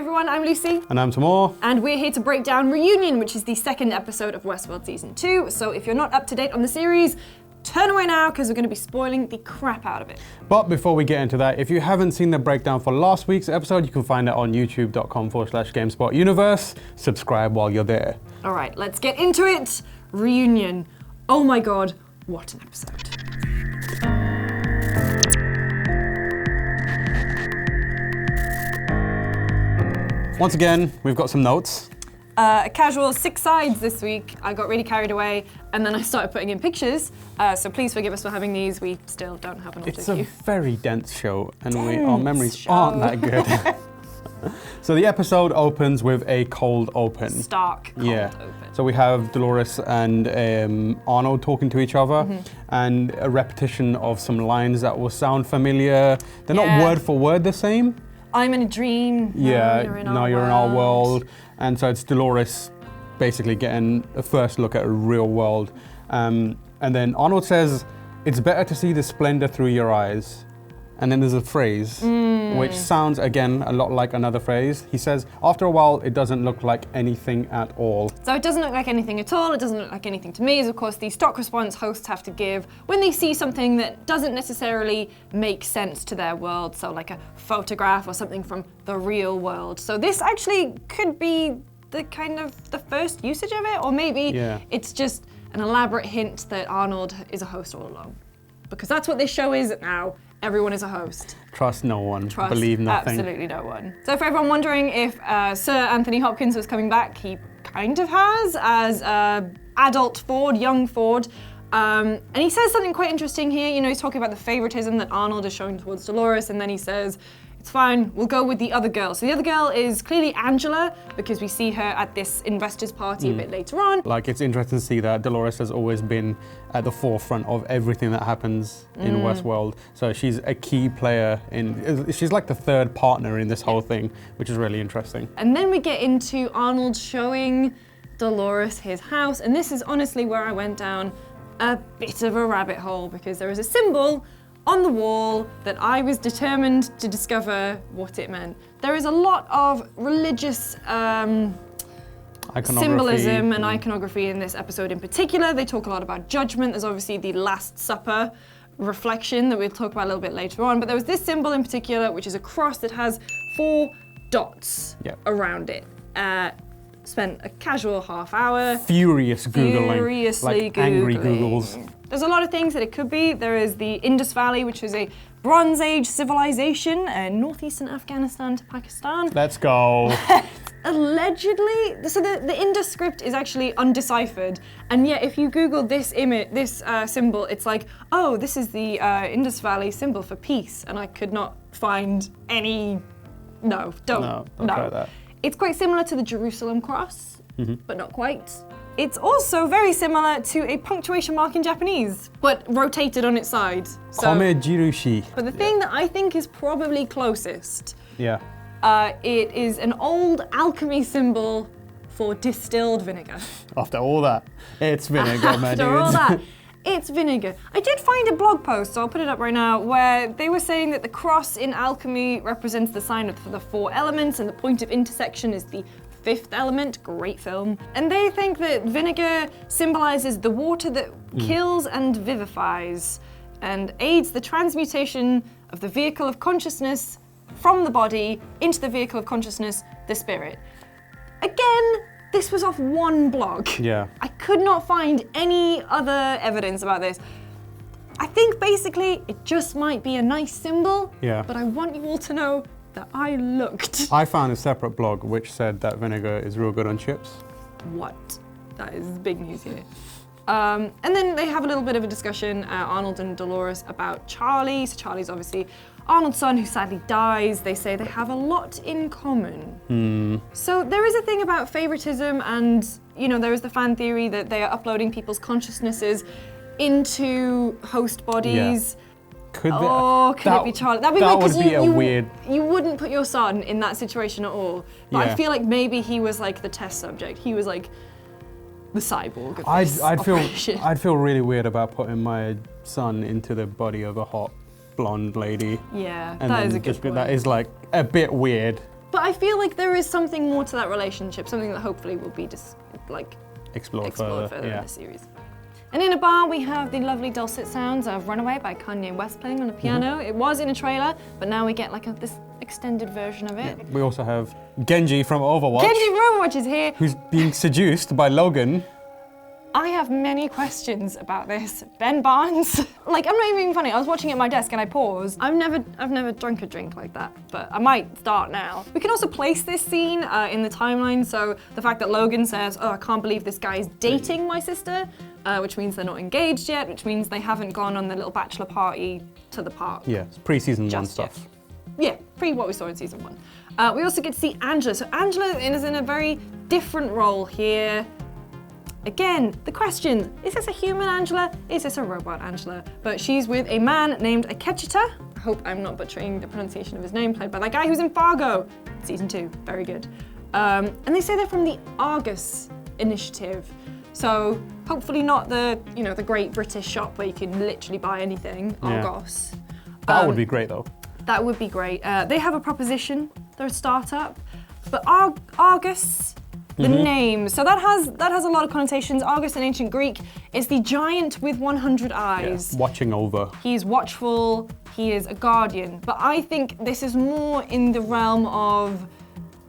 everyone, I'm Lucy. And I'm Tamoor. And we're here to break down Reunion, which is the second episode of Westworld Season 2. So if you're not up to date on the series, turn away now because we're going to be spoiling the crap out of it. But before we get into that, if you haven't seen the breakdown for last week's episode, you can find it on youtube.com/GameSpot Universe. Subscribe while you're there. All right, let's get into it. Reunion. Oh my god, what an episode. Once again, we've got some notes. A casual 6 sides this week. I got really carried away and then I started putting in pictures. So please forgive us for having these. We still don't have an auto It's a cue. very dense show and Dense our memories show. aren't that good. So the episode opens with a cold open. Stark cold open. So we have Dolores and Arnold talking to each other and a repetition of some lines that will sound familiar. They're not word for word the same. I'm in a dream. Yeah, now you're in our world. And so it's Dolores basically getting a first look at a real world. And then Arnold says, "It's better to see the splendor through your eyes." And then there's a phrase, which sounds, again, a lot like another phrase. He says, "After a while, it doesn't look like anything at all." So it doesn't look like anything at all. It doesn't look like anything to me, is of course the stock response hosts have to give when they see something that doesn't necessarily make sense to their world. So like a photograph or something from the real world. So this actually could be the kind of the first usage of it, or maybe it's just an elaborate hint that Arnold is a host all along. Because that's what this show is now. Everyone is a host. Trust no one. Trust Believe nothing. absolutely no one. So for everyone wondering if Sir Anthony Hopkins was coming back, he kind of has as adult Ford, young Ford. And he says something quite interesting here. You know, he's talking about the favoritism that Arnold is showing towards Dolores, and then he says, "It's fine, we'll go with the other girl." So the other girl is clearly Angela, because we see her at this investors party a bit later on. Like, it's interesting to see that Dolores has always been at the forefront of everything that happens in Westworld. So she's a key player she's like the third partner in this whole thing, which is really interesting. And then we get into Arnold showing Dolores his house, and this is honestly where I went down a bit of a rabbit hole, because there is a symbol on the wall that I was determined to discover what it meant. There is a lot of religious symbolism and iconography in this episode in particular. They talk a lot about judgment. There's obviously the Last Supper reflection that we'll talk about a little bit later on, but there was this symbol in particular, which is a cross that has 4 dots around it. Spent a casual half hour furiously Googling. angry Googles. There's a lot of things that it could be. There is the Indus Valley, which was a Bronze Age civilization, northeastern Afghanistan to Pakistan. Let's go. Allegedly, so the Indus script is actually undeciphered, and yet if you Google this image, this symbol, it's like, oh, this is the Indus Valley symbol for peace, and I could not find any. No, don't try that. It's quite similar to the Jerusalem cross, but not quite. It's also very similar to a punctuation mark in Japanese, but rotated on its side. So, Kome Jirushi. but the thing that I think is probably closest, Yeah. it is an old alchemy symbol for distilled vinegar. After all that, it's vinegar, my dudes. After all that, it's vinegar. I did find a blog post, so I'll put it up right now, where they were saying that the cross in alchemy represents the sign of the 4 elements, and the point of intersection is the 5th element. Great film. And they think that vinegar symbolizes the water that kills and vivifies and aids the transmutation of the vehicle of consciousness from the body into the vehicle of consciousness, the spirit. Again, this was off one blog. Yeah. I could not find any other evidence about this. I think basically it just might be a nice symbol, but I want you all to know that I looked. I found a separate blog which said that vinegar is real good on chips. What? That is big news here. And then they have a little bit of a discussion, Arnold and Dolores, about Charlie. So Charlie's obviously Arnold's son, who sadly dies. They say they have a lot in common. So there is a thing about favoritism, and you know, there is the fan theory that they are uploading people's consciousnesses into host bodies. Could it be Charlie? That'd be weird, because weird. You wouldn't put your son in that situation at all. But I feel like maybe he was like the test subject. He was like the cyborg of this operation. I'd feel really weird about putting my son into the body of a hot blonde lady. Yeah, And that is a good point. That is like a bit weird. But I feel like there is something more to that relationship, something that hopefully will be just Explored further yeah. in the series. And in a bar, we have the lovely dulcet sounds of Runaway by Kanye West playing on the piano. It was in a trailer, but now we get like this extended version of it. Yeah. We also have Genji from Overwatch. Genji from Overwatch is here. Who's being seduced by Logan. I have many questions about this. Ben Barnes. Like, I'm not even being funny. I was watching at my desk and I paused. I've never drunk a drink like that, but I might start now. We can also place this scene in the timeline. So the fact that Logan says, "Oh, I can't believe this guy is dating my sister," which means they're not engaged yet, which means they haven't gone on the little bachelor party to the park. Yeah, it's pre-season 1 Just stuff. Yeah, pre what we saw in season 1. We also get to see Angela. So Angela is in a very different role here. Again, the question, is this a human Angela? Is this a robot Angela? But she's with a man named Akechita. I hope I'm not butchering the pronunciation of his name, played by that guy who's in Fargo. Season 2, very good. And they say they're from the Argus Initiative. So hopefully not the great British shop where you can literally buy anything, Argos. That would be great though. That would be great. They have a proposition, they're a startup, but Argus, the name, so that has a lot of connotations. Argus in ancient Greek is the giant with 100 eyes. Yeah, watching over. He is watchful, he is a guardian, but I think this is more in the realm of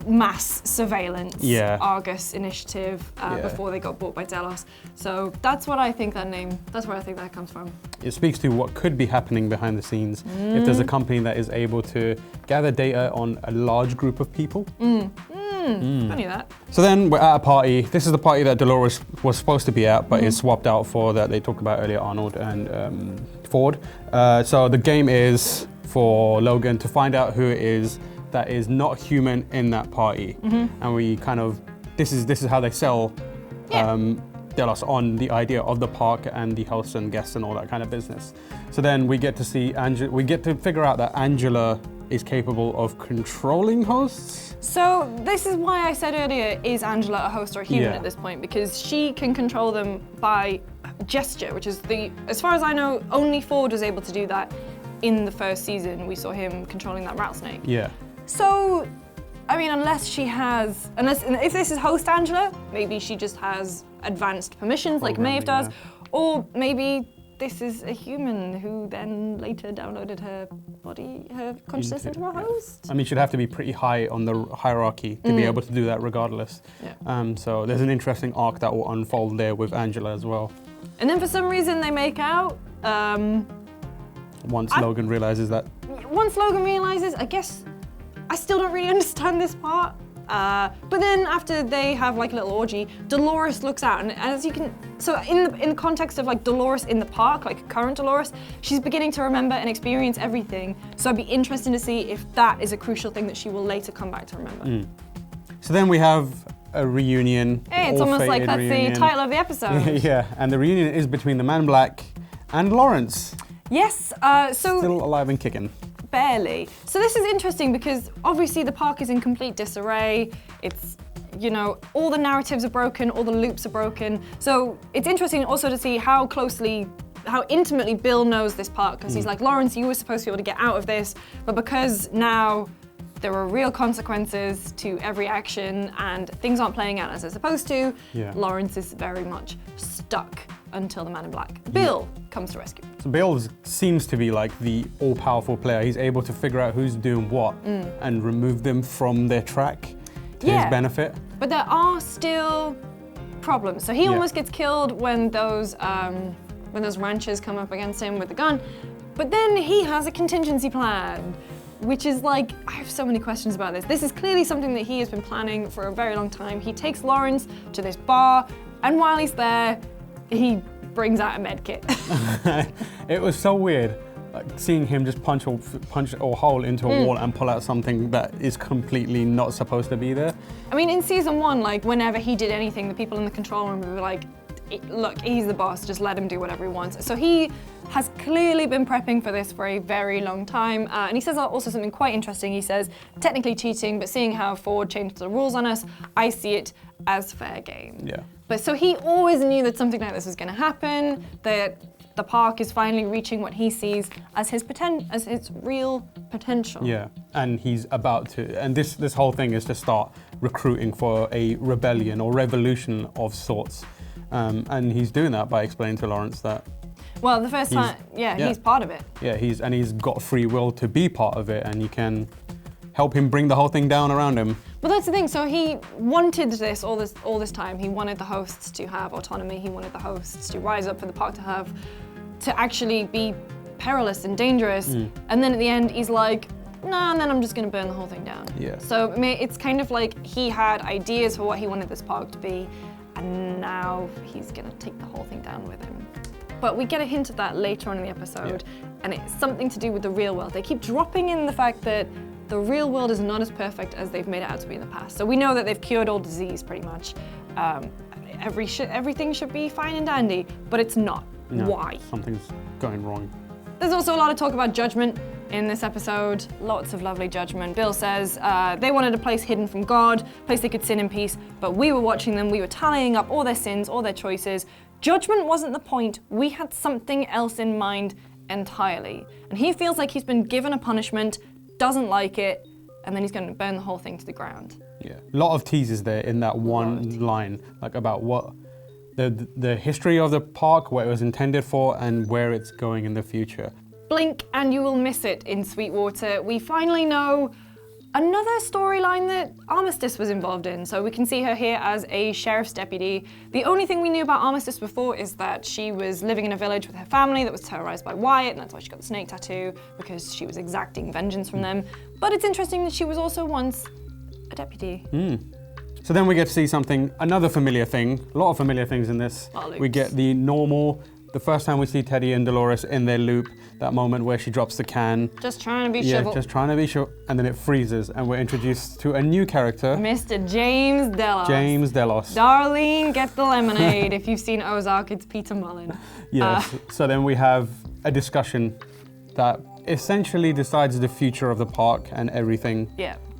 mass surveillance, Argus Initiative, before they got bought by Delos. So that's what I think that's where I think that comes from. It speaks to what could be happening behind the scenes if there's a company that is able to gather data on a large group of people. Funny that. So then we're at a party. This is the party that Dolores was supposed to be at, but is swapped out for that they talked about earlier, Arnold and Ford. So the game is for Logan to find out who it is that is not human in that party. And we kind of, this is how they sell Delos on the idea of the park and the hosts and guests and all that kind of business. So then we get to see we get to figure out that Angela is capable of controlling hosts. So this is why I said earlier, is Angela a host or a human at this point? Because she can control them by gesture, which is as far as I know, only Ford was able to do that in the first season. We saw him controlling that rattlesnake. Yeah. So, I mean, if this is host Angela, maybe she just has advanced permissions like Maeve does, or maybe this is a human who then later downloaded her consciousness into a host. I mean, she'd have to be pretty high on the hierarchy to be able to do that regardless. Yeah. So there's an interesting arc that will unfold there with Angela as well. And then for some reason they make out. Once Logan realizes that. Once Logan realizes, I guess, I still don't really understand this part. But then after they have like a little orgy, Dolores looks out, and as you can, so in the context of like Dolores in the park, like current Dolores, she's beginning to remember and experience everything. So I'd be interested to see if that is a crucial thing that she will later come back to remember. So then we have a reunion. Hey, it's almost like that's the title of the episode. Yeah, and the reunion is between the Man in Black and Lawrence. Yes, so... Still alive and kicking. Barely. So this is interesting because obviously the park is in complete disarray. It's, all the narratives are broken, all the loops are broken. So it's interesting also to see how intimately Bill knows this park, because he's like, Lawrence, you were supposed to be able to get out of this, but because now there are real consequences to every action and things aren't playing out as they're supposed to, Lawrence is very much stuck until the Man in Black, Bill, comes to rescue. So Bill seems to be like the all-powerful player. He's able to figure out who's doing what and remove them from their track to his benefit. But there are still problems. So he almost gets killed when those ranchers come up against him with a gun. But then he has a contingency plan, which is like, I have so many questions about this. This is clearly something that he has been planning for a very long time. He takes Lawrence to this bar, and while he's there, he brings out a med kit. It was so weird, like seeing him just punch a hole into a wall and pull out something that is completely not supposed to be there. I mean, in season 1, like whenever he did anything, the people in the control room were like, look, he's the boss, just let him do whatever he wants. So he has clearly been prepping for this for a very long time. And he says also something quite interesting. He says, technically cheating, but seeing how Ford changed the rules on us, I see it as fair game. Yeah. But so he always knew that something like this was going to happen, that the park is finally reaching what he sees as his real potential. Yeah, and he's about to, and this whole thing is to start recruiting for a rebellion or revolution of sorts. And he's doing that by explaining to Lawrence that. Well, the first time, he's part of it. Yeah, he's got free will to be part of it, and you can help him bring the whole thing down around him. But that's the thing. So he wanted this all this time. He wanted the hosts to have autonomy. He wanted the hosts to rise up for the park to actually be perilous and dangerous. And then at the end, he's like, nah, and then I'm just going to burn the whole thing down. Yeah. So it's kind of like he had ideas for what he wanted this park to be, and now he's going to take the whole thing down with him. But we get a hint of that later on in the episode, and it's something to do with the real world. They keep dropping in the fact that the real world is not as perfect as they've made it out to be in the past. So we know that they've cured all disease pretty much. Everything should be fine and dandy, but it's not. No, Why? Something's going wrong. There's also a lot of talk about judgment in this episode. Lots of lovely judgment. Bill says they wanted a place hidden from God, a place they could sin in peace, but we were watching them, we were tallying up all their sins, all their choices. Judgment wasn't the point. We had something else in mind entirely. And he feels like he's been given a punishment, doesn't like it, and then he's going to burn the whole thing to the ground. Yeah, a lot of teasers there in that one line, like about what the history of the park, what it was intended for, and where it's going in the future. Blink and you will miss it in Sweetwater. We finally know another storyline that Armistice was involved in. So we can see her here as a sheriff's deputy. The only thing we knew about Armistice before is that she was living in a village with her family that was terrorized by Wyatt, and that's why she got the snake tattoo, because she was exacting vengeance from them. But it's interesting that she was also once a deputy. So then we get to see another familiar thing, a lot of familiar things in this. We get the first time we see Teddy and Dolores in their loop, that moment where she drops the can. Just trying to be Yeah, civil. just trying to be sure. And then it freezes, and we're introduced to a new character. Mr. James Delos. James Delos. Darlene, get the lemonade. If you've seen Ozark, it's Peter Mullen. Yes. So then we have a discussion that essentially decides the future of the park and everything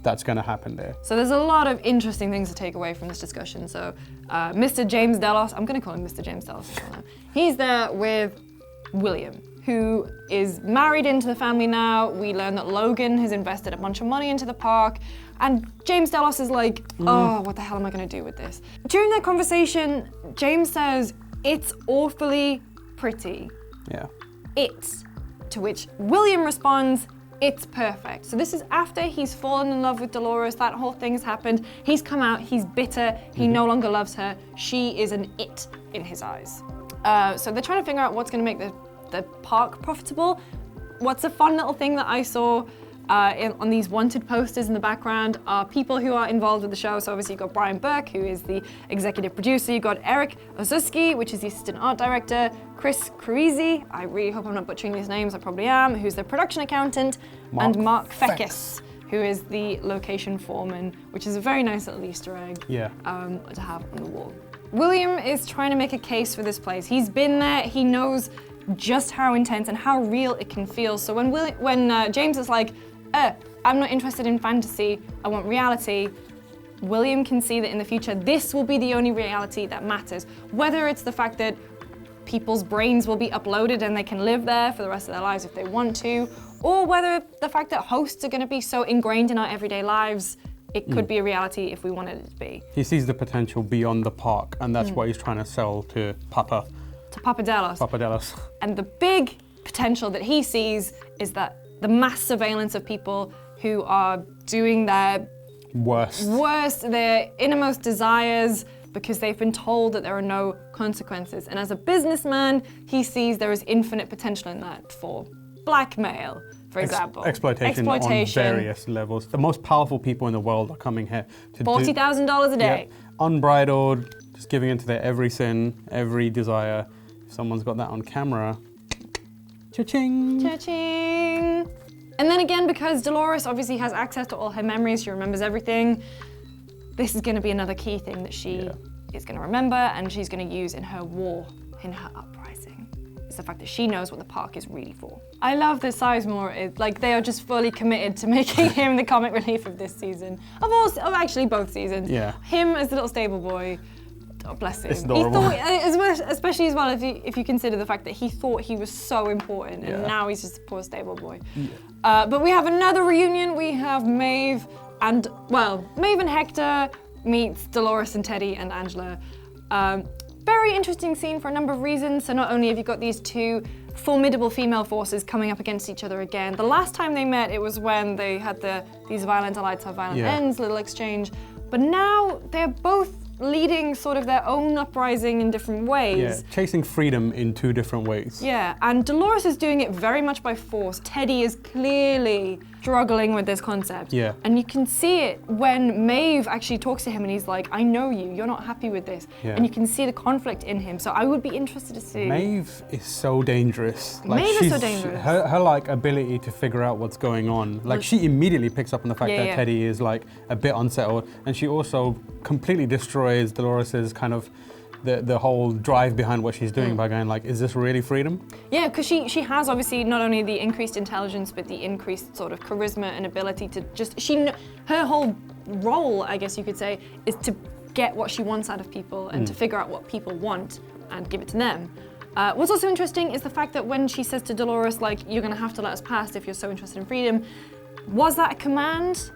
that's going to happen there. So there's a lot of interesting things to take away from this discussion. So Mr. James Delos, I'm going to call him Mr. James Delos. He's there with William, who is married into the family now. We learn that Logan has invested a bunch of money into the park, and James Delos is like, oh, what the hell am I going to do with this? During that conversation, James says, it's awfully pretty. Yeah. It's, to which William responds, it's perfect. So this is after he's fallen in love with Dolores, that whole thing has happened. He's come out, he's bitter, he no longer loves her. She is an it in his eyes. So they're trying to figure out what's going to make the park profitable. What's a fun little thing that I saw on these wanted posters in the background are people who are involved with the show. So obviously you've got Brian Burke, who is the executive producer. You've got Eric Ozuski, which is the assistant art director. Chris Carisi, I really hope I'm not butchering these names, I probably am, who's the production accountant. And Mark Feckes, who is the location foreman, which is a very nice little Easter egg to have on the wall. William is trying to make a case for this place. He's been there, he knows just how intense and how real it can feel. So when James is like, I'm not interested in fantasy, I want reality, William can see that in the future, this will be the only reality that matters. Whether it's the fact that people's brains will be uploaded and they can live there for the rest of their lives if they want to, or whether the fact that hosts are going to be so ingrained in our everyday lives, it could be a reality if we wanted it to be. He sees the potential beyond the park, and that's what he's trying to sell to Papa. To Papa Delos. Papa Delos. And the big potential that he sees is that the mass surveillance of people who are doing their worst, their innermost desires, because they've been told that there are no consequences. And as a businessman, he sees there is infinite potential in that for blackmail, for example. Exploitation on various levels. The most powerful people in the world are coming here to $40,000 a day. Unbridled, just giving into their every sin, every desire. If someone's got that on camera, cha-ching. Cha-ching. And then again, because Dolores obviously has access to all her memories, she remembers everything, this is going to be another key thing that she is going to remember and she's going to use in her war, in her uprising. It's the fact that she knows what the park is really for. I love that Sizemore, they are just fully committed to making him the comic relief of this season. Of actually both seasons. Yeah. Him as the little stable boy, Oh, bless him. It's He adorable. thought, especially as well, if you consider the fact that he thought he was so important, and Yeah. now he's just a poor stable boy. But we have another reunion. We have Maeve and Hector meets Dolores and Teddy and Angela. Very interesting scene for a number of reasons. So not only have you got these two formidable female forces coming up against each other again. The last time they met, it was when they had these violent allies have violent ends, little exchange. But now they're both leading sort of their own uprising in different ways. Yeah, chasing freedom in two different ways. Yeah, and Dolores is doing it very much by force. Teddy is clearly struggling with this concept. Yeah. And you can see it when Maeve actually talks to him and he's like, I know you, you're not happy with this. Yeah. And you can see the conflict in him. So I would be interested to see. Maeve is so dangerous. Maeve is so dangerous. Her like ability to figure out what's going on. Like she immediately picks up on the fact that Teddy is like a bit unsettled, and she also completely destroys Dolores's kind of the whole drive behind what she's doing by going like, is this really freedom? Yeah, because she has obviously not only the increased intelligence, but the increased sort of charisma and ability to just, her whole role, I guess you could say, is to get what she wants out of people and to figure out what people want and give it to them. What's also interesting is the fact that when she says to Dolores, like, you're gonna have to let us pass if you're so interested in freedom, was that a command?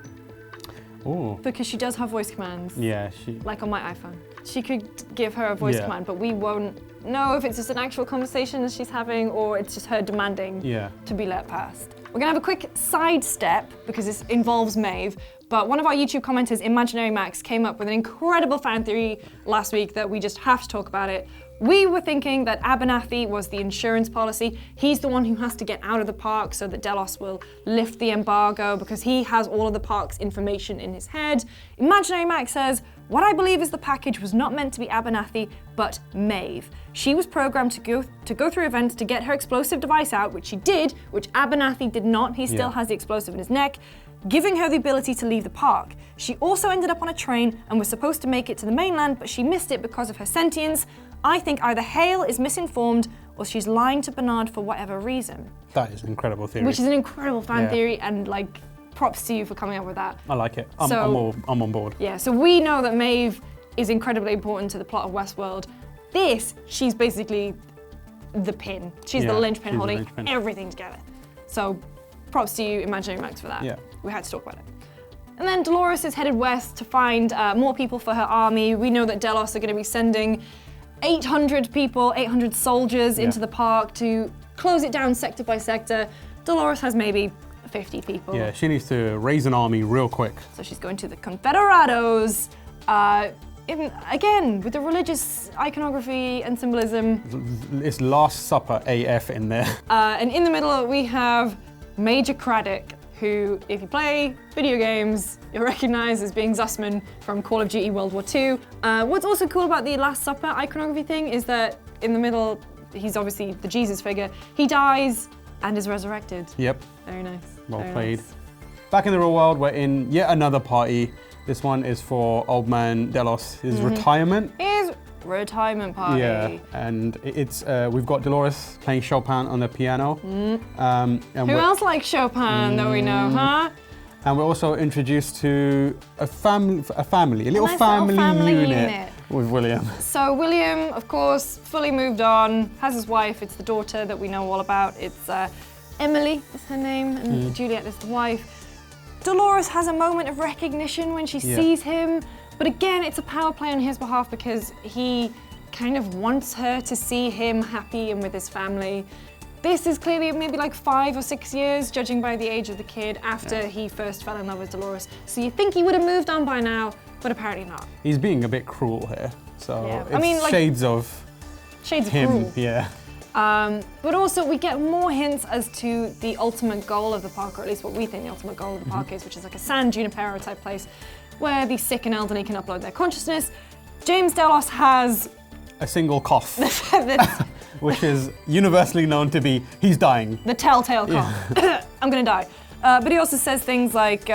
Oh. Because she does have voice commands. Yeah, Like on my iPhone. She could give her a voice command, but we won't know if it's just an actual conversation that she's having or it's just her demanding to be let past. We're gonna have a quick sidestep because this involves Maeve, but one of our YouTube commenters, Imaginary Max, came up with an incredible fan theory last week that we just have to talk about it. We were thinking that Abernathy was the insurance policy. He's the one who has to get out of the park so that Delos will lift the embargo because he has all of the park's information in his head. Imaginary Max says, what I believe is the package was not meant to be Abernathy, but Maeve. She was programmed to go through events to get her explosive device out, which she did, which Abernathy did not. He still has the explosive in his neck, giving her the ability to leave the park. She also ended up on a train and was supposed to make it to the mainland, but she missed it because of her sentience. I think either Hale is misinformed or she's lying to Bernard for whatever reason. that is an incredible theory. Which is an incredible fan theory, and like, props to you for coming up with that. I like it. I'm on board. Yeah, so we know that Maeve is incredibly important to the plot of Westworld. She's basically the pin. She's the linchpin holding everything together. So props to you, Imaginary Max, for that. Yeah. We had to talk about it. And then Dolores is headed west to find more people for her army. We know that Delos are going to be sending 800 people, 800 soldiers into the park to close it down sector by sector. Dolores has maybe 50 people. Yeah, she needs to raise an army real quick. So she's going to the Confederados, again, with the religious iconography and symbolism. It's Last Supper AF in there. And in the middle we have Major Craddock, who, if you play video games, you'll recognize as being Zussman from Call of Duty World War II. What's also cool about the Last Supper iconography thing is that in the middle, he's obviously the Jesus figure. He dies and is resurrected. Yep. Very nice. Well Very played. nice. Back in the real world, we're in yet another party. This one is for old man Delos, his retirement. His retirement party. Yeah, and it's we've got Dolores playing Chopin on the piano. And Who else likes Chopin that we know, huh? And we're also introduced to a family, a little nice family, little family unit unit. with William. So William, of course, fully moved on, has his wife. It's the daughter that we know all about. It's Emily is her name, and Juliet is the wife. Dolores has a moment of recognition when she sees him, but again, it's a power play on his behalf because he kind of wants her to see him happy and with his family. This is clearly maybe like 5 or 6 years, judging by the age of the kid, after he first fell in love with Dolores. So you think he would have moved on by now, but apparently not. He's being a bit cruel here, so it's I mean, like, shades of him. cruel. Yeah. But also we get more hints as to the ultimate goal of the park, or at least what we think the ultimate goal of the park is, which is like a San Junipero type place where the sick and elderly can upload their consciousness. James Delos has a single cough, which is universally known to be he's dying. The telltale cough. I'm gonna die. But he also says things like,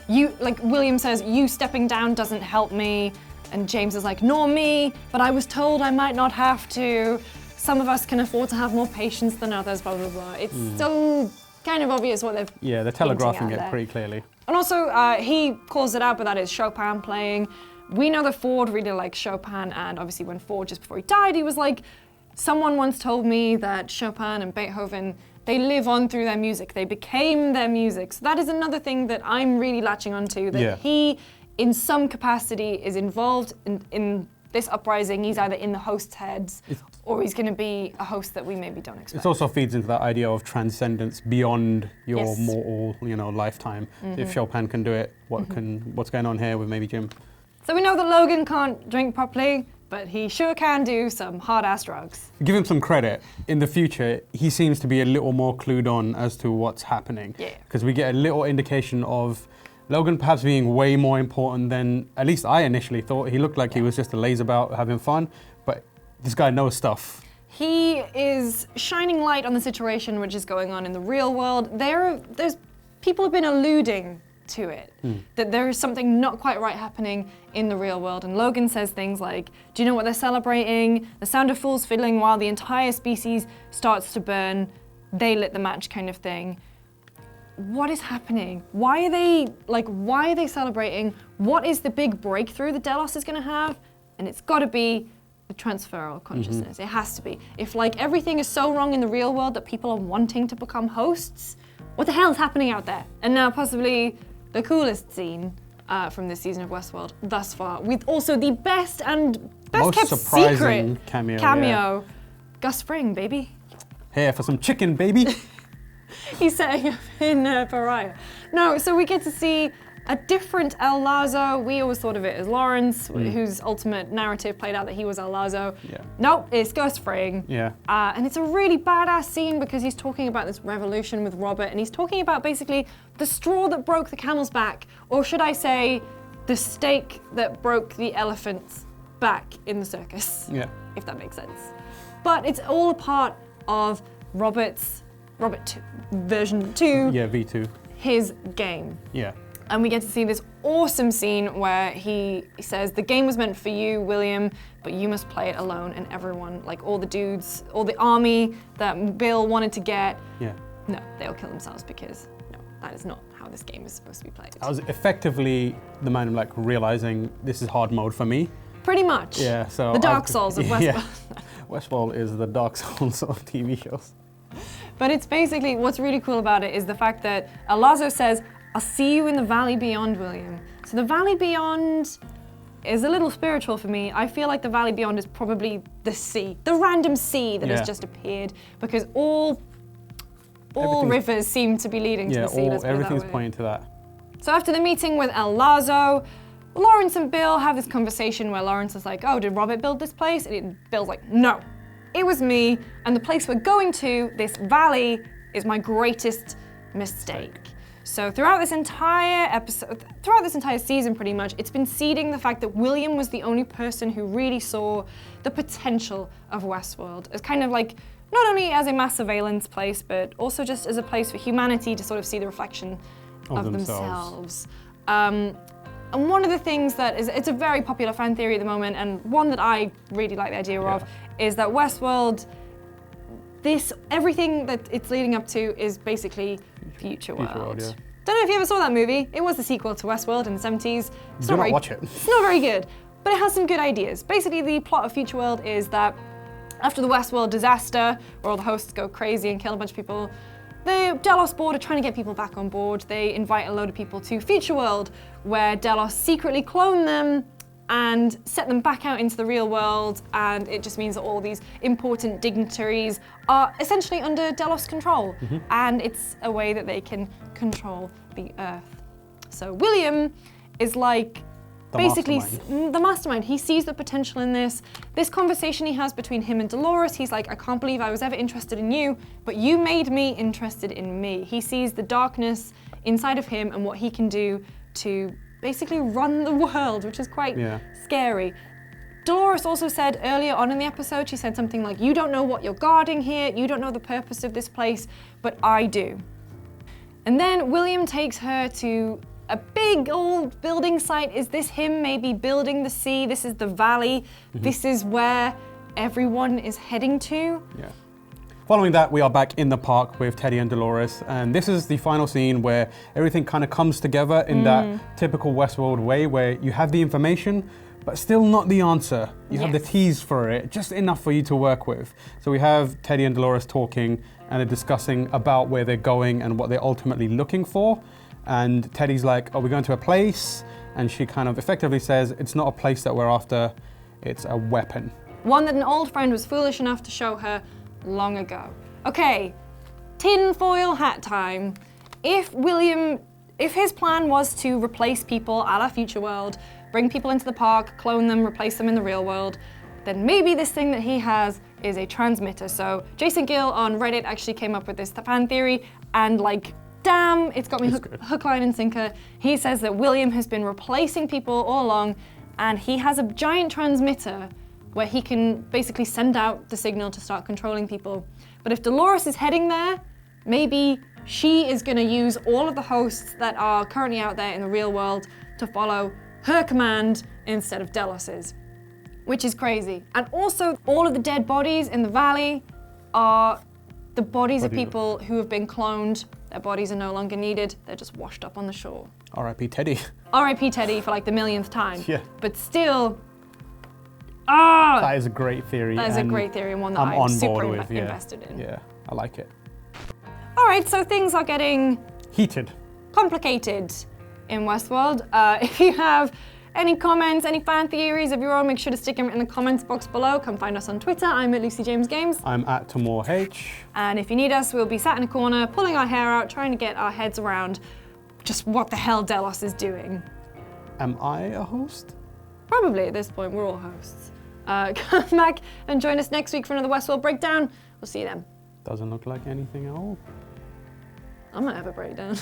William says, you stepping down doesn't help me. And James is like, nor me, but I was told I might not have to. Some of us can afford to have more patience than others, blah, blah, blah. It's so kind of obvious what they've Yeah, they're telegraphing hinting it at pretty clearly. And also, he calls it out, but that is Chopin playing. We know that Ford really likes Chopin, and obviously when Ford, just before he died, he was like, someone once told me that Chopin and Beethoven, they live on through their music. They became their music. So that is another thing that I'm really latching onto, that he, in some capacity, is involved in this uprising. He's either in the host's heads or he's going to be a host that we maybe don't expect. It also feeds into that idea of transcendence beyond your mortal, lifetime. If Chopin can do it, what's going on here with maybe Jim? So we know that Logan can't drink properly, but he sure can do some hard-ass drugs. Give him some credit. In the future, he seems to be a little more clued on as to what's happening. Yeah. Because we get a little indication of Logan perhaps being way more important than, at least I initially thought. He looked like he was just a lazeabout having fun, but this guy knows stuff. He is shining light on the situation which is going on in the real world. There's people have been alluding to it, that there is something not quite right happening in the real world. And Logan says things like, do you know what they're celebrating? The sound of fools fiddling while the entire species starts to burn. They lit the match, kind of thing. What is happening? Why are they celebrating? What is the big breakthrough that Delos is going to have? And it's got to be the transfer of consciousness. It has to be. If everything is so wrong in the real world that people are wanting to become hosts, what the hell is happening out there? And now possibly the coolest scene from this season of Westworld thus far, with also the best kept surprising secret cameo. Gus Fring, baby. Here for some chicken, baby. He's setting up in Pariah. No, so we get to see a different El Lazo. We always thought of it as Lawrence, whose ultimate narrative played out that he was El Lazo. Yeah. Nope, it's Gus Fring. Yeah. And it's a really badass scene because he's talking about this revolution with Robert, and he's talking about basically the straw that broke the camel's back, or should I say, the stake that broke the elephant's back in the circus. Yeah. If that makes sense. But it's all a part of Robert version 2. Yeah, V2. His game. Yeah. And we get to see this awesome scene where he says, the game was meant for you, William, but you must play it alone. And everyone, all the dudes, all the army that Bill wanted to get, no, they'll kill themselves because no, that is not how this game is supposed to be played. I was effectively the man realizing this is hard mode for me. Pretty much. Yeah, so the Dark Souls of Westworld. Yeah. Westworld is the Dark Souls of TV shows. But it's basically, what's really cool about it is the fact that El Lazo says, I'll see you in the valley beyond, William. So the valley beyond is a little spiritual for me. I feel like the valley beyond is probably the sea, the random sea that has just appeared, because all rivers seem to be leading to the sea. Everything's pointing to that. So after the meeting with El Lazo, Lawrence and Bill have this conversation where Lawrence is like, oh, did Robert build this place? And Bill's like, no, it was me. And the place we're going to, this valley, is my greatest mistake. So throughout this entire season pretty much, it's been seeding the fact that William was the only person who really saw the potential of Westworld as kind of not only as a mass surveillance place, but also just as a place for humanity to sort of see the reflection of themselves. And one of the things that it's a very popular fan theory at the moment, and one that I really like the idea of, is that Westworld, everything that it's leading up to is basically Future World. Yeah. Don't know if you ever saw that movie. It was the sequel to Westworld in the 70s. Do not watch it. It's not very good, but it has some good ideas. Basically, the plot of Future World is that after the Westworld disaster, where all the hosts go crazy and kill a bunch of people, the Delos board are trying to get people back on board. They invite a load of people to Future World, where Delos secretly clone them and set them back out into the real world, and it just means that all these important dignitaries are essentially under Delos control, and it's a way that they can control the Earth. So William is the mastermind. He sees the potential in this. This conversation he has between him and Dolores, he's like, I can't believe I was ever interested in you, but you made me interested in me. He sees the darkness inside of him and what he can do to basically run the world, which is quite scary. Dolores also said earlier on in the episode, she said something like, you don't know what you're guarding here, you don't know the purpose of this place, but I do. And then William takes her to a big old building site. Is this him maybe building the sea? This is the valley. This is where everyone is heading to. Yeah. Following that, we are back in the park with Teddy and Dolores, and this is the final scene where everything kind of comes together in that typical Westworld way, where you have the information, but still not the answer. You have the tease for it, just enough for you to work with. So we have Teddy and Dolores talking, and they're discussing about where they're going and what they're ultimately looking for. And Teddy's like, "Are we going to a place?" And she kind of effectively says, "It's not a place that we're after, it's a weapon." One that an old friend was foolish enough to show her long ago. Okay, tinfoil hat time. If his plan was to replace people a la Future World, bring people into the park, clone them, replace them in the real world, then maybe this thing that he has is a transmitter. So Jason Gill on Reddit actually came up with this fan theory, and like, damn, it's got me hook, line, and sinker. He says that William has been replacing people all along, and he has a giant transmitter where he can basically send out the signal to start controlling people. But if Dolores is heading there, maybe she is gonna use all of the hosts that are currently out there in the real world to follow her command instead of Delos's, which is crazy. And also, all of the dead bodies in the valley are the bodies of people who have been cloned. Their bodies are no longer needed, they're just washed up on the shore. R.I.P. Teddy. R.I.P. Teddy for like the millionth time. Yeah. But still, that is a great theory. That is a great theory, and one that I'm super invested in. Yeah, I like it. All right, so things are getting heated, complicated in Westworld. If you have any comments, any fan theories of your own, make sure to stick them in the comments box below. Come find us on Twitter. I'm at Lucy James Games. I'm at Tamoor H. And if you need us, we'll be sat in a corner, pulling our hair out, trying to get our heads around just what the hell Delos is doing. Am I a host? Probably at this point, we're all hosts. Come back and join us next week for another Westworld breakdown. We'll see you then. Doesn't look like anything at all. I might have a breakdown.